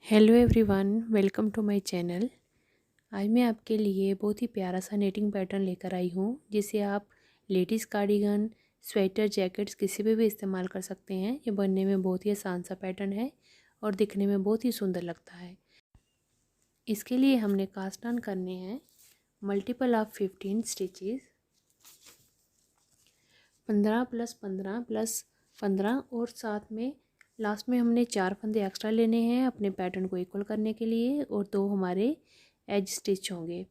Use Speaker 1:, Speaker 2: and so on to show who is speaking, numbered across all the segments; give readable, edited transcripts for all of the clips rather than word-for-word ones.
Speaker 1: Hello everyone, welcome to my channel. आज मैं आपके लिए बहुत ही प्यारा सा नेटिंग पैटर्न लेकर आई हूँ, जिसे आप लेडीज़ कार्डिगन, स्वेटर, जैकेट्स किसी पे भी इस्तेमाल कर सकते हैं। ये बनने में बहुत ही आसान सा पैटर्न है और दिखने में बहुत ही सुंदर लगता है। इसके लिए हमने कास्ट ऑन करने हैं मल्टीपल ऑफ 15 स्टिचेस, 15 + 15 + 15 और साथ में लास्ट में हमने 4 फंदे एक्स्ट्रा लेने हैं अपने पैटर्न को इक्वल करने के लिए, और 2 हमारे एज स्टिच होंगे।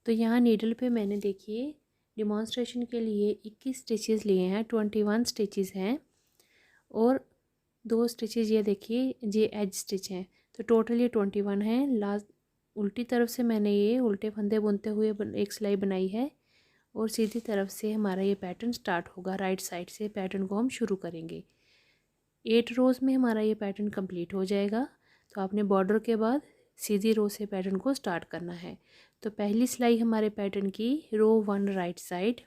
Speaker 1: तो यहाँ नीडल पे मैंने देखिए डिमॉन्स्ट्रेशन के लिए 21 स्टिचेस लिए हैं, 21 स्टिचेस हैं, और 2 स्टिचेस ये देखिए ये एज स्टिच हैं, तो टोटल ये 21 हैं। लास्ट उल्टी तरफ से मैंने ये उल्टे फंदे बुनते हुए एक सिलाई बनाई है, और सीधी तरफ से हमारा ये पैटर्न स्टार्ट होगा। राइट साइड से पैटर्न को हम शुरू करेंगे। 8 रोज़ में हमारा ये पैटर्न कंप्लीट हो जाएगा। तो आपने बॉर्डर के बाद सीधी रो से पैटर्न को स्टार्ट करना है। तो पहली सिलाई हमारे पैटर्न की रो 1 राइट साइड,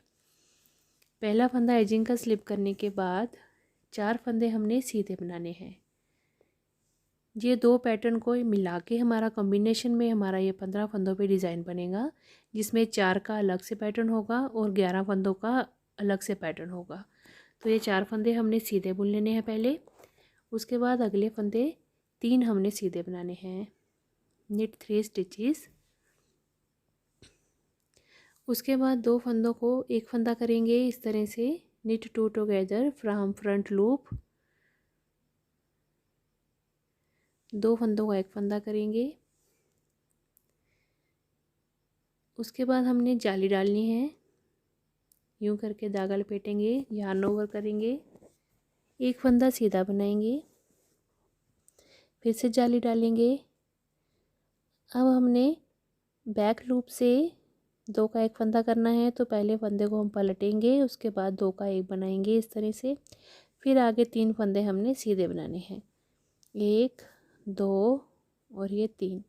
Speaker 1: पहला फंदा एजिंग का स्लिप करने के बाद 4 फंदे हमने सीधे बनाने हैं। ये 2 पैटर्न को मिला के हमारा कॉम्बिनेशन में हमारा ये 15 फंदों पे डिज़ाइन बनेगा, जिसमें 4 का अलग से पैटर्न होगा और 11 फंदों का अलग से पैटर्न होगा। तो ये 4 फंदे हमने सीधे बुन लेने हैं पहले, उसके बाद अगले फंदे 3 हमने सीधे बनाने हैं, निट 3 स्टिचेस। उसके बाद 2 फंदों को एक फंदा करेंगे इस तरह से, knit 2 together from front loop. 2 फंदों का एक फंदा करेंगे। उसके बाद हमने जाली डालनी है, यूं करके धागा लपेटेंगे, यार्न ओवर करेंगे, एक फंदा सीधा बनाएंगे, फिर से जाली डालेंगे। अब हमने बैक लूप से 2 का एक फंदा करना है, तो पहले फंदे को हम पलटेंगे, उसके बाद 2 का एक बनाएंगे इस तरह से। फिर आगे 3 फंदे हमने सीधे बनाने हैं, 1 2 और ये 3।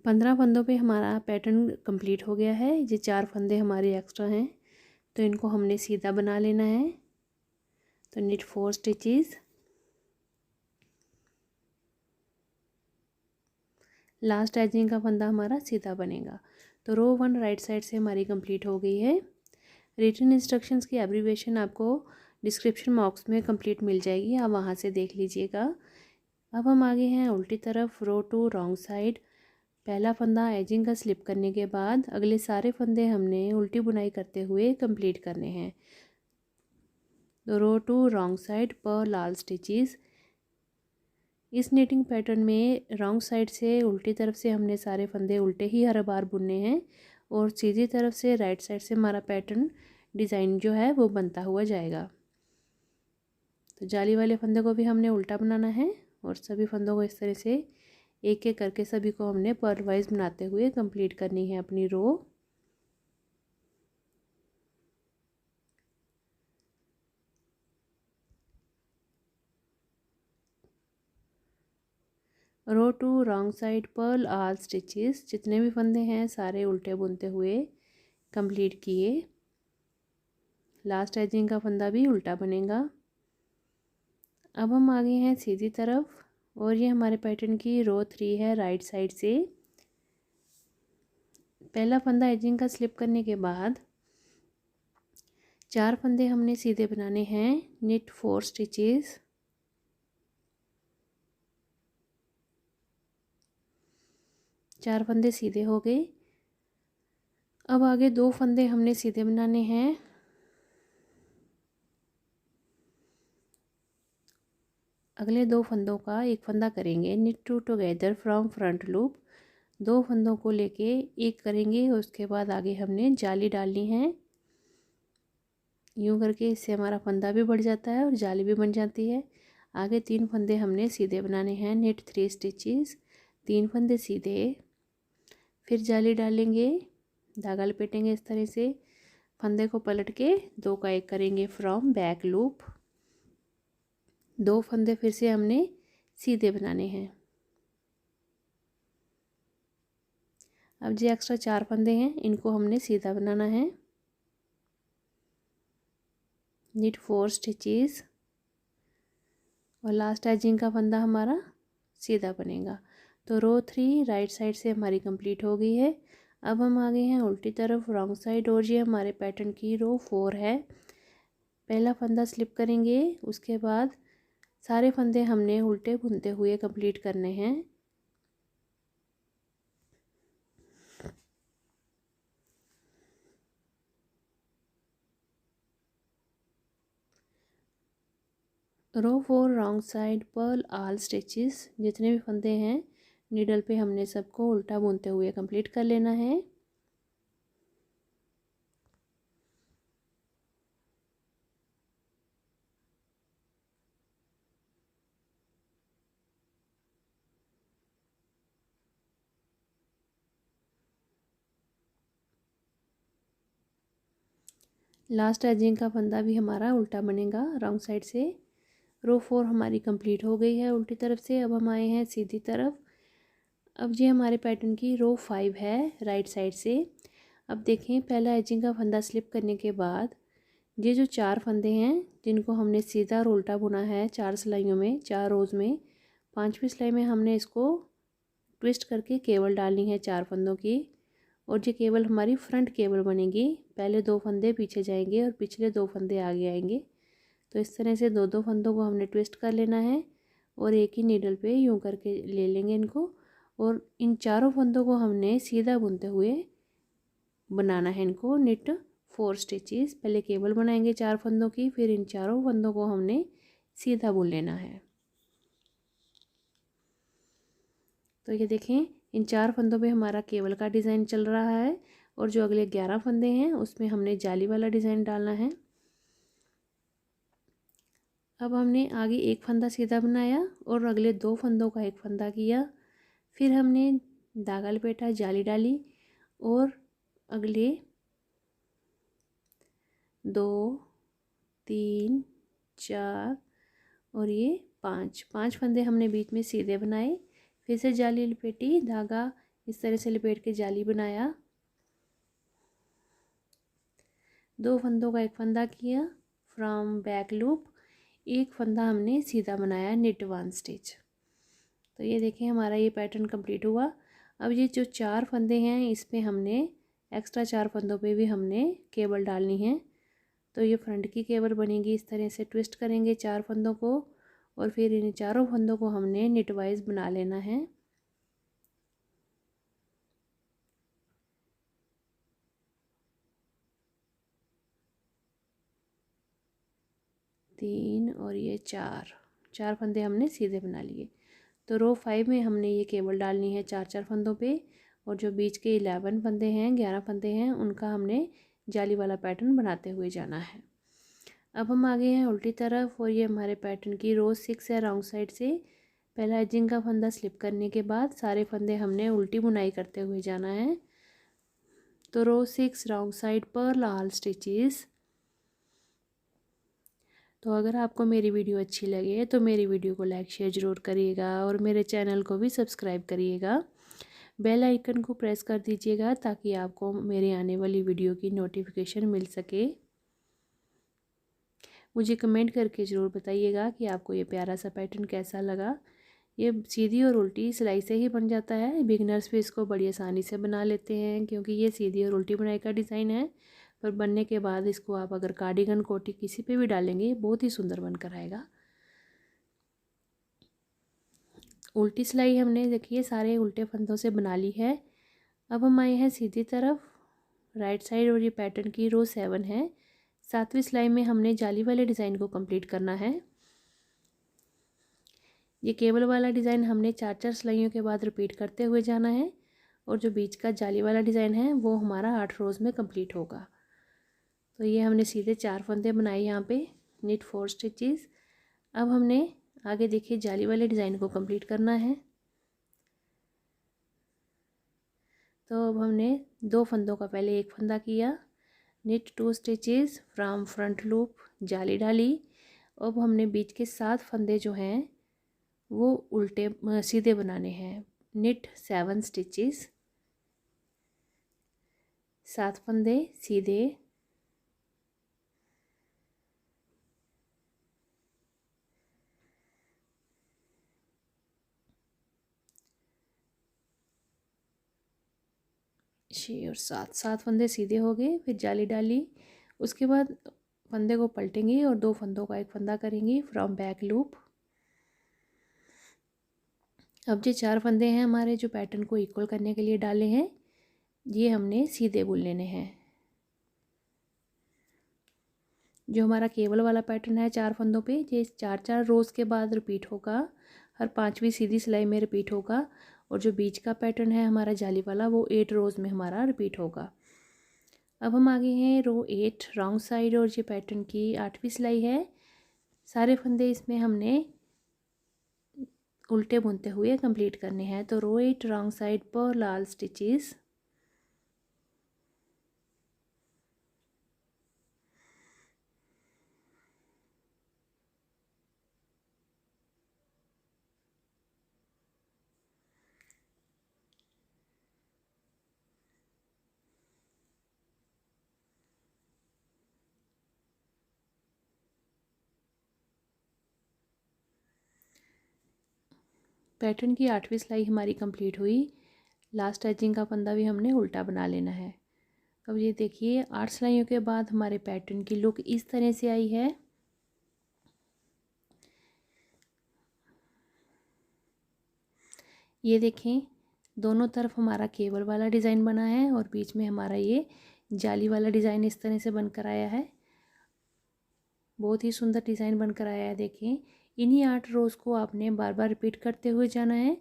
Speaker 1: 15 फंदों पे हमारा पैटर्न कंप्लीट हो गया है। ये 4 फंदे हमारे एक्स्ट्रा हैं, तो इनको हमने सीधा बना लेना है। तो निट 4 स्टिचेस, लास्ट एजिंग का फंदा हमारा सीधा बनेगा। तो रो 1 राइट साइड से हमारी कंप्लीट हो गई है। रिटन इंस्ट्रक्शंस की एब्रीवेशन आपको डिस्क्रिप्शन बॉक्स में कंप्लीट मिल जाएगी, आप वहाँ से देख लीजिएगा। अब हम आगे हैं उल्टी तरफ, रो 2 रॉन्ग साइड। पहला फंदा एजिंग का स्लिप करने के बाद अगले सारे फंदे हमने उल्टी बुनाई करते हुए कंप्लीट करने हैं। तो रो 2 रॉन्ग साइड पर लाल स्टिचेस। इस निटिंग पैटर्न में रॉन्ग साइड से उल्टी तरफ से हमने सारे फंदे उल्टे ही हर बार बुनने हैं, और सीधी तरफ से राइट साइड से हमारा पैटर्न डिज़ाइन जो है वो बनता हुआ जाएगा। तो जाली वाले फंदे को भी हमने उल्टा बनाना है, और सभी फंदों को इस तरह से एक एक करके सभी को हमने पर्ल वाइज बनाते हुए कंप्लीट करनी है अपनी row. Row 2 wrong side purl all stitches. जितने भी फंदे हैं सारे उल्टे बुनते हुए कंप्लीट किए। लास्ट एजिंग का फंदा भी उल्टा बनेगा। अब हम आगे हैं सीधी तरफ, और ये हमारे पैटर्न की रो 3 है राइट साइड से। पहला फंदा एजिंग का स्लिप करने के बाद 4 फंदे हमने सीधे बनाने हैं, निट 4 स्टिचेस। चार फंदे सीधे हो गए। अब आगे 2 फंदे हमने सीधे बनाने हैं। अगले 2 फंदों का एक फंदा करेंगे, knit 2 together from front loop. 2 फंदों को लेके एक करेंगे, उसके बाद आगे हमने जाली डालनी है। यूं करके इससे हमारा फंदा भी बढ़ जाता है और जाली भी बन जाती है। आगे 3 फंदे हमने सीधे बनाने हैं, निट 3 स्टिचेस। 3 फंदे सीधे, फिर जाली डालेंगे, धागा लपेटेंगे इस तरह से, फंदे को पलट के 2 का एक करेंगे फ्रॉम बैक लूप। 2 फंदे फिर से हमने सीधे बनाने हैं। अब जो एक्स्ट्रा 4 फंदे हैं इनको हमने सीधा बनाना है, निट 4 स्टिचेस। और लास्ट एजिंग का फंदा हमारा सीधा बनेगा। तो रो 3 राइट साइड से हमारी कंप्लीट हो गई है। अब हम आ गए हैं उल्टी तरफ रॉन्ग साइड, और ये हमारे पैटर्न की रो 4 है। पहला फंदा स्लिप करेंगे, उसके बाद सारे फंदे हमने उल्टे बुनते हुए कंप्लीट करने हैं। Row 4 wrong side purl all stitches, जितने भी फंदे हैं नीडल पे हमने सबको उल्टा बुनते हुए कंप्लीट कर लेना है। लास्ट एजिंग का फंदा भी हमारा उल्टा बनेगा रॉन्ग साइड से। रो 4 हमारी कंप्लीट हो गई है उल्टी तरफ से। अब हम आए हैं सीधी तरफ। अब ये हमारे पैटर्न की रो 5 है राइट साइड से। अब देखें, पहला एजिंग का फंदा स्लिप करने के बाद ये जो 4 फंदे हैं जिनको हमने सीधा और उल्टा बुना है 4 सिलाइयों में, 4 रोज़ में, 5वीं सिलाई में हमने इसको ट्विस्ट करके केबल डालनी है 4 फंदों की। और ये केबल हमारी फ्रंट केबल बनेगी। पहले 2 फंदे पीछे जाएंगे और पिछले 2 फंदे आगे आएंगे। तो इस तरह से 2-2 फंदों को हमने ट्विस्ट कर लेना है और एक ही नीडल पे यूं करके ले लेंगे इनको। और इन चारों फंदों को हमने सीधा बुनते हुए बनाना है इनको निट 4 स्टिचेस। पहले केबल बनाएंगे 4 फंदों की, फिर इन चारों फंदों को हमने सीधा बुन लेना है। तो ये देखें, इन 4 फंदों पे हमारा केबल का डिज़ाइन चल रहा है और जो अगले 11 फंदे हैं उसमें हमने जाली वाला डिज़ाइन डालना है। अब हमने आगे एक फंदा सीधा बनाया और अगले 2 फंदों का एक फंदा किया। फिर हमने धागा लपेटा, जाली डाली और अगले 2 3 4 और ये 5 फंदे हमने बीच में सीधे बनाए। फिर से जाली लपेटी, धागा इस तरह से लपेट के जाली बनाया, 2 फंदों का एक फंदा किया फ्रॉम बैक लूप, एक फंदा हमने सीधा बनाया निट 1 स्टिच। तो ये देखें, हमारा ये पैटर्न कंप्लीट हुआ। अब ये जो 4 फंदे हैं इसमें हमने एक्स्ट्रा 4 फंदों पे भी हमने केबल डालनी है। तो ये फ्रंट की केबल बनेगी। इस तरह से ट्विस्ट करेंगे 4 फंदों को और फिर इन चारों फंदों को हमने निट वाइज बना लेना है। तीन और ये 4 फंदे हमने सीधे बना लिए। तो रो 5 में हमने ये केबल डालनी है 4-4 फंदों पे और जो बीच के 11 फंदे हैं, 11 फंदे हैं, उनका हमने जाली वाला पैटर्न बनाते हुए जाना है। अब हम आ गए हैं उल्टी तरफ और ये हमारे पैटर्न की रो 6 है रॉन्ग साइड से। पहला एजिंग का फंदा स्लिप करने के बाद सारे फंदे हमने उल्टी बुनाई करते हुए जाना है। तो row 6 wrong side purl all stitches. तो अगर आपको मेरी वीडियो अच्छी लगे तो मेरी वीडियो को लाइक शेयर ज़रूर करिएगा और मेरे चैनल को भी सब्सक्राइब करिएगा। बेल आइकन को प्रेस कर दीजिएगा ताकि आपको मेरे आने वाली वीडियो की नोटिफिकेशन मिल सके। मुझे कमेंट करके ज़रूर बताइएगा कि आपको ये प्यारा सा पैटर्न कैसा लगा। ये सीधी और उल्टी सिलाई से ही बन जाता है। बिगनर्स भी इसको बड़ी आसानी से बना लेते हैं क्योंकि ये सीधी और उल्टी बुनाई का डिज़ाइन है। पर बनने के बाद इसको आप अगर कार्डिगन, कोटी किसी पे भी डालेंगे बहुत ही सुंदर बनकर आएगा। उल्टी सिलाई हमने देखिए सारे उल्टे फंदों से बना ली है। अब हम आए हैं सीधी तरफ राइट साइड और ये पैटर्न की रो 7 है। 7वीं सिलाई में हमने जाली वाले डिज़ाइन को कंप्लीट करना है। ये केबल वाला डिज़ाइन हमने 4-4 सिलाइयों के बाद रिपीट करते हुए जाना है और जो बीच का जाली वाला डिज़ाइन है वो हमारा 8 रोज़ में कंप्लीट होगा। तो ये हमने सीधे 4 फंदे बनाए यहाँ पे निट 4 स्टिचेस। अब हमने आगे देखिए जाली वाले डिज़ाइन को कंप्लीट करना है। तो अब हमने 2 फंदों का पहले एक फंदा किया, knit 2 stitches from front loop, जाली डाली। अब हमने बीच के 7 फंदे जो हैं वो उल्टे सीधे बनाने हैं। निट 7 स्टिचेस, 7 फंदे सीधे, 6 और 7, 7 फंदे सीधे हो गए। फिर जाली डाली, उसके बाद फंदे को पलटेंगे और 2 फंदों का एक फंदा करेंगे फ्रॉम बैक लूप। अब जो 4 फंदे हैं हमारे जो पैटर्न को इक्वल करने के लिए डाले हैं, ये हमने सीधे बुन लेने हैं। जो हमारा केबल वाला पैटर्न है 4 फंदों पे, ये 4-4 रोज़ के बाद रिपीट होगा, हर 5वीं सीधी सिलाई में रिपीट होगा। और जो बीच का पैटर्न है हमारा जाली वाला, वो 8 रोज़ में हमारा रिपीट होगा। अब हम आगे हैं रो 8 रॉन्ग साइड, और ये पैटर्न की 8वीं सिलाई है। सारे फंदे इसमें हमने उल्टे बुनते हुए कंप्लीट करने हैं। तो रो 8 रॉन्ग साइड पर लाल स्टिचेस, पैटर्न की 8वीं सिलाई हमारी कंप्लीट हुई। लास्ट एजिंग का फंदा भी हमने उल्टा बना लेना है। अब ये देखिए 8 सिलाइयों के बाद हमारे पैटर्न की लुक इस तरह से आई है। ये देखें, दोनों तरफ हमारा केबल वाला डिज़ाइन बना है और बीच में हमारा ये जाली वाला डिज़ाइन इस तरह से बनकर आया है। बहुत ही सुंदर डिज़ाइन बनकर आया है। देखें, इन्हीं 8 रोज़ को आपने बार बार रिपीट करते हुए जाना है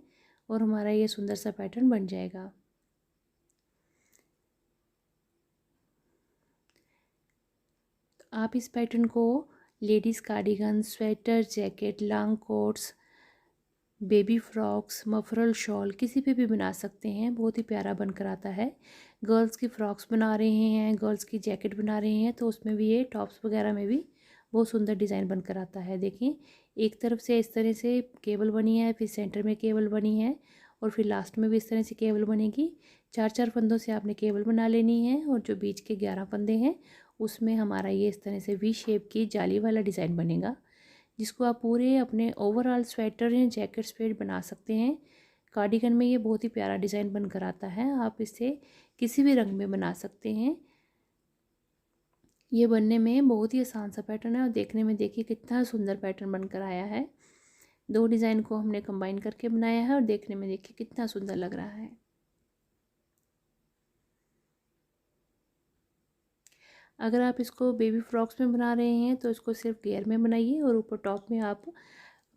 Speaker 1: और हमारा ये सुंदर सा पैटर्न बन जाएगा। आप इस पैटर्न को ladies cardigan, sweater, jacket, long coats, baby frocks, muffler shawl किसी पे भी बना सकते हैं। बहुत ही प्यारा बनकर आता है। गर्ल्स की फ़्रॉक्स बना रहे हैं, गर्ल्स की जैकेट बना रहे हैं, तो उसमें भी ये टॉप्स वगैरह में भी बहुत सुंदर डिज़ाइन बनकर आता है। देखें, एक तरफ से इस तरह से केबल बनी है, फिर सेंटर में केबल बनी है और फिर लास्ट में भी इस तरह से केबल बनेगी। 4-4 फंदों से आपने केबल बना लेनी है और जो बीच के 11 फंदे हैं उसमें हमारा ये इस तरह से वी शेप की जाली वाला डिज़ाइन बनेगा, जिसको आप पूरे अपने ओवरऑल स्वेटर या जैकेट्स पे बना सकते हैं। कार्डिगन में ये बहुत ही प्यारा डिज़ाइन बनकर आता है। आप इसे किसी भी रंग में बना सकते हैं। ये बनने में बहुत ही आसान सा पैटर्न है और देखने में देखिए कितना सुंदर पैटर्न बनकर आया है। 2 डिज़ाइन को हमने कंबाइन करके बनाया है और देखने में देखिए कितना सुंदर लग रहा है। अगर आप इसको बेबी फ्रॉक्स में बना रहे हैं तो इसको सिर्फ घेर में बनाइए और ऊपर टॉप में आप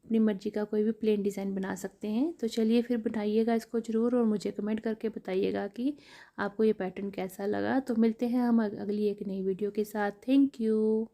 Speaker 1: अपनी मर्जी का कोई भी प्लेन डिज़ाइन बना सकते हैं। तो चलिए फिर बनाइएगा इसको ज़रूर और मुझे कमेंट करके बताइएगा कि आपको ये पैटर्न कैसा लगा। तो मिलते हैं हम अगली एक नई वीडियो के साथ। Thank you.